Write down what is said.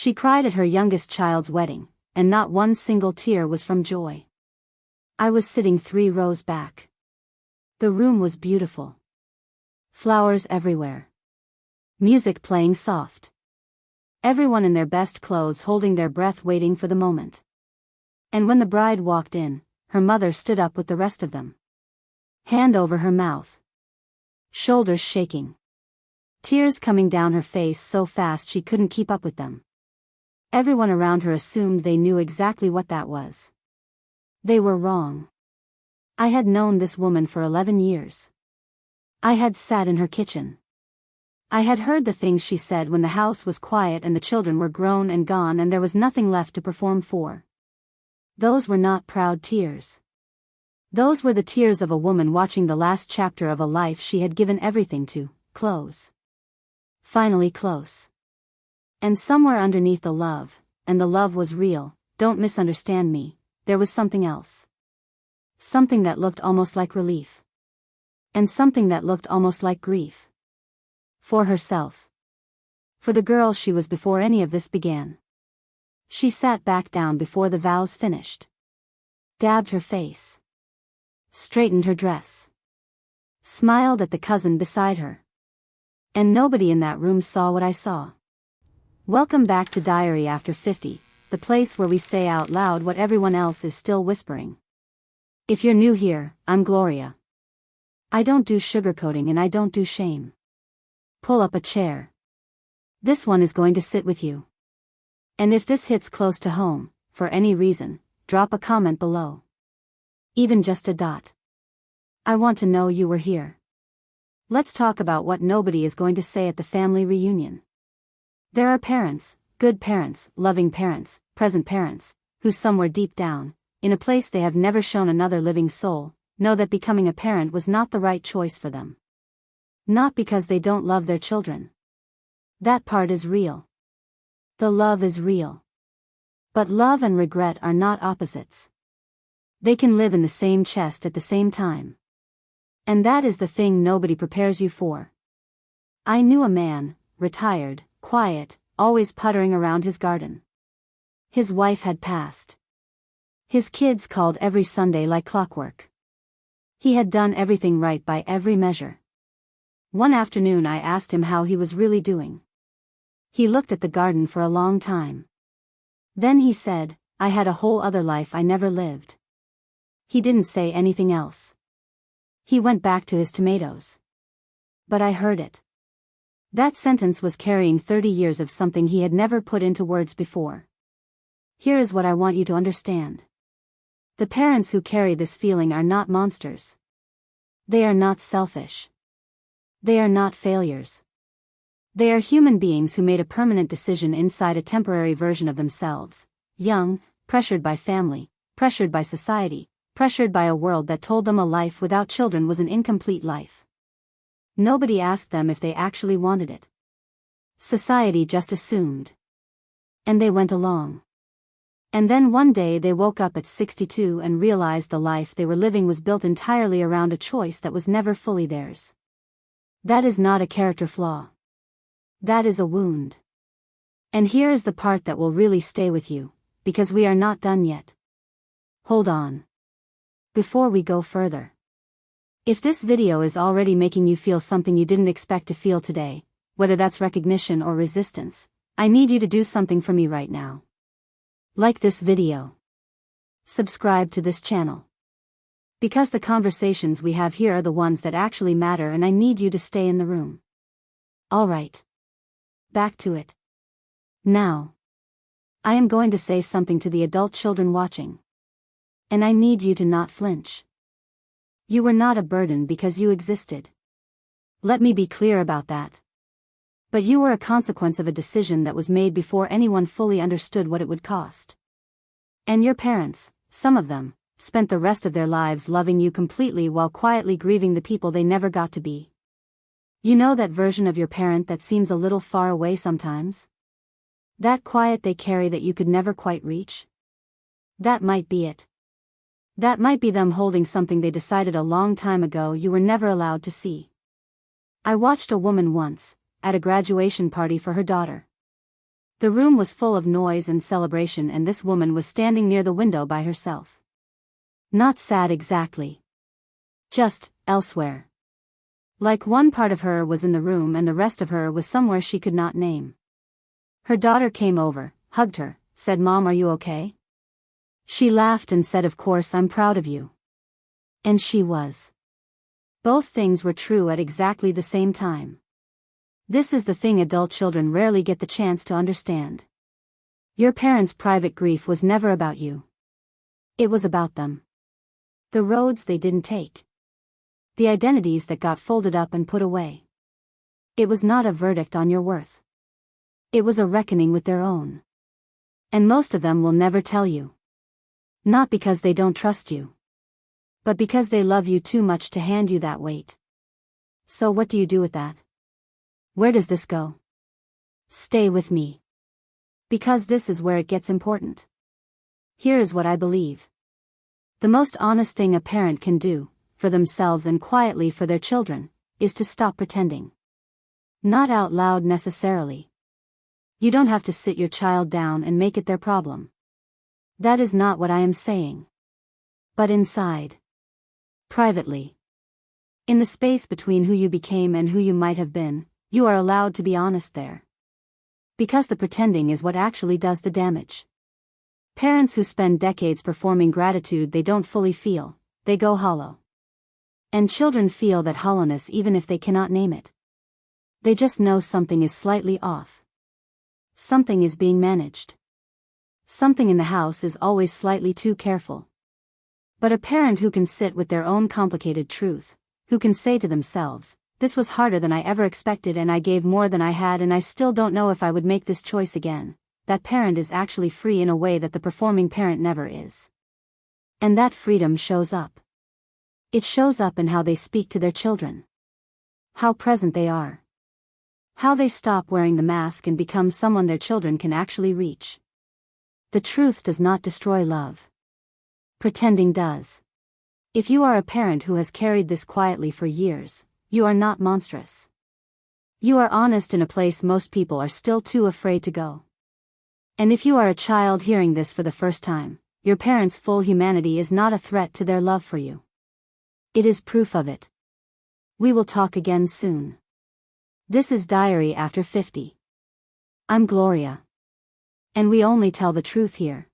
She cried at her youngest child's wedding, and not one single tear was from joy. I was sitting 3 rows back. The room was beautiful. Flowers everywhere. Music playing soft. Everyone in their best clothes holding their breath waiting for the moment. And when the bride walked in, her mother stood up with the rest of them. Hand over her mouth. Shoulders shaking. Tears coming down her face so fast she couldn't keep up with them. Everyone around her assumed they knew exactly what that was. They were wrong. I had known this woman for 11 years. I had sat in her kitchen. I had heard the things she said when the house was quiet and the children were grown and gone and there was nothing left to perform for. Those were not proud tears. Those were the tears of a woman watching the last chapter of a life she had given everything to close. Finally close. And somewhere underneath the love, and the love was real, don't misunderstand me, there was something else. Something that looked almost like relief. And something that looked almost like grief. For herself. For the girl she was before any of this began. She sat back down before the vows finished. Dabbed her face. Straightened her dress. Smiled at the cousin beside her. And nobody in that room saw what I saw. Welcome back to Diary After 50, the place where we say out loud what everyone else is still whispering. If you're new here, I'm Gloria. I don't do sugarcoating and I don't do shame. Pull up a chair. This one is going to sit with you. And if this hits close to home, for any reason, drop a comment below. Even just a dot. I want to know you were here. Let's talk about what nobody is going to say at the family reunion. There are parents, good parents, loving parents, present parents, who somewhere deep down, in a place they have never shown another living soul, know that becoming a parent was not the right choice for them. Not because they don't love their children. That part is real. The love is real. But love and regret are not opposites. They can live in the same chest at the same time. And that is the thing nobody prepares you for. I knew a man, retired, quiet, always puttering around his garden. His wife had passed. His kids called every Sunday like clockwork. He had done everything right by every measure. One afternoon I asked him how he was really doing. He looked at the garden for a long time. Then he said, I had a whole other life I never lived. He didn't say anything else. He went back to his tomatoes. But I heard it. That sentence was carrying 30 years of something he had never put into words before. Here is what I want you to understand. The parents who carry this feeling are not monsters. They are not selfish. They are not failures. They are human beings who made a permanent decision inside a temporary version of themselves, young, pressured by family, pressured by society, pressured by a world that told them a life without children was an incomplete life. Nobody asked them if they actually wanted it. Society just assumed. And they went along. And then one day they woke up at 62 and realized the life they were living was built entirely around a choice that was never fully theirs. That is not a character flaw. That is a wound. And here is the part that will really stay with you, because we are not done yet. Hold on. Before we go further. If this video is already making you feel something you didn't expect to feel today, whether that's recognition or resistance, I need you to do something for me right now. Like this video. Subscribe to this channel. Because the conversations we have here are the ones that actually matter and I need you to stay in the room. Alright. Back to it. Now. I am going to say something to the adult children watching. And I need you to not flinch. You were not a burden because you existed. Let me be clear about that. But you were a consequence of a decision that was made before anyone fully understood what it would cost. And your parents, some of them, spent the rest of their lives loving you completely while quietly grieving the people they never got to be. You know that version of your parent that seems a little far away sometimes? That quiet they carry that you could never quite reach? That might be it. That might be them holding something they decided a long time ago you were never allowed to see. I watched a woman once, at a graduation party for her daughter. The room was full of noise and celebration, and this woman was standing near the window by herself. Not sad exactly. Just elsewhere. Like one part of her was in the room and the rest of her was somewhere she could not name. Her daughter came over, hugged her, said, "Mom, are you okay?" She laughed and said, "Of course, I'm proud of you." And she was. Both things were true at exactly the same time. This is the thing adult children rarely get the chance to understand. Your parents' private grief was never about you. It was about them. The roads they didn't take. The identities that got folded up and put away. It was not a verdict on your worth. It was a reckoning with their own. And most of them will never tell you. Not because they don't trust you, but because they love you too much to hand you that weight. So what do you do with that? Where does this go? Stay with me. Because this is where it gets important. Here is what I believe. The most honest thing a parent can do, for themselves and quietly for their children, is to stop pretending. Not out loud necessarily. You don't have to sit your child down and make it their problem. That is not what I am saying. But inside. Privately. In the space between who you became and who you might have been, you are allowed to be honest there. Because the pretending is what actually does the damage. Parents who spend decades performing gratitude they don't fully feel, they go hollow. And children feel that hollowness even if they cannot name it. They just know something is slightly off. Something is being managed. Something in the house is always slightly too careful. But a parent who can sit with their own complicated truth, who can say to themselves, "This was harder than I ever expected and I gave more than I had and I still don't know if I would make this choice again," that parent is actually free in a way that the performing parent never is. And that freedom shows up. It shows up in how they speak to their children. How present they are. How they stop wearing the mask and become someone their children can actually reach. The truth does not destroy love. Pretending does. If you are a parent who has carried this quietly for years, you are not monstrous. You are honest in a place most people are still too afraid to go. And if you are a child hearing this for the first time, your parents' full humanity is not a threat to their love for you. It is proof of it. We will talk again soon. This is Diary After 50. I'm Gloria. And we only tell the truth here.